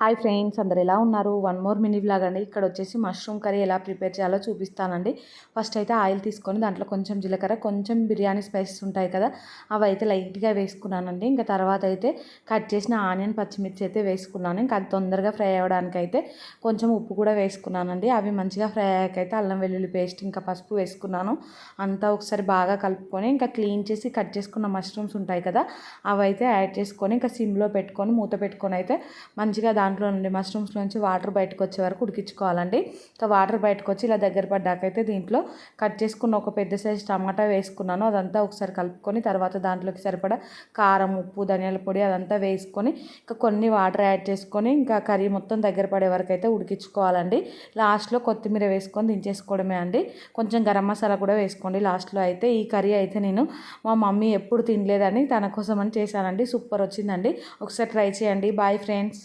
Hi friends, అందరు ఎలా ఉన్నారు? వన్ మోర్ మినీ వ్లాగ్ అండి. ఇక్కడ వచ్చేసి మష్రూమ్ కర్రీ ఎలా ప్రిపేర్ చేయాలో చూపిస్తానండి. ఫస్ట్ అయితే ఆయిల్ తీసుకొని దాంట్లో కొంచెం జీలకర్ర, కొంచెం బిర్యానీ స్పైసెస్ ఉంటాయి కదా, అవి అయితే లైట్గా వేసుకున్నానండి. ఇంకా తర్వాత అయితే కట్ చేసిన ఆనియన్, పచ్చిమిర్చి అయితే వేసుకున్నాను. ఇంకా అది తొందరగా ఫ్రై అవ్వడానికి అయితే కొంచెం ఉప్పు కూడా వేసుకున్నానండి. అవి మంచిగా ఫ్రై అయ్యాకైతే అల్లం వెల్లుల్లి పేస్ట్, ఇంకా పసుపు వేసుకున్నాను. అంతా ఒకసారి బాగా కలుపుకొని ఇంకా క్లీన్ చేసి కట్ చేసుకున్న మష్రూమ్స్ ఉంటాయి కదా, అవి అయితే యాడ్ చేసుకొని ఇంకా సిమ్లో పెట్టుకొని మూత పెట్టుకొని అయితే మంచిగా దాంట్లో నుండి మష్రూమ్స్ నుంచి వాటర్ బయటకు వచ్చే వరకు ఉడికించుకోవాలండి. ఇంకా వాటర్ బయటకు వచ్చి ఇలా దగ్గర పడ్డాకైతే దీంట్లో కట్ చేసుకున్న ఒక పెద్ద సైజు టమాటా వేసుకున్నాను. అదంతా ఒకసారి కలుపుకొని తర్వాత దాంట్లోకి సరిపడా కారం, ఉప్పు, ధనియాల పొడి అదంతా వేసుకొని ఇంకా కొన్ని వాటర్ యాడ్ చేసుకొని ఇంకా కర్రీ మొత్తం దగ్గర పడే వరకు అయితే ఉడికించుకోవాలండి. లాస్ట్లో కొత్తిమీర వేసుకొని దించేసుకోవడమే అండి. కొంచెం గరం మసాలా కూడా వేసుకోండి లాస్ట్లో అయితే. ఈ కర్రీ అయితే నేను మా మమ్మీ ఎప్పుడు తినలేదని తన కోసం అని చేశానండి. సూపర్ వచ్చిందండి. ఒకసారి ట్రై చేయండి. Bye friends.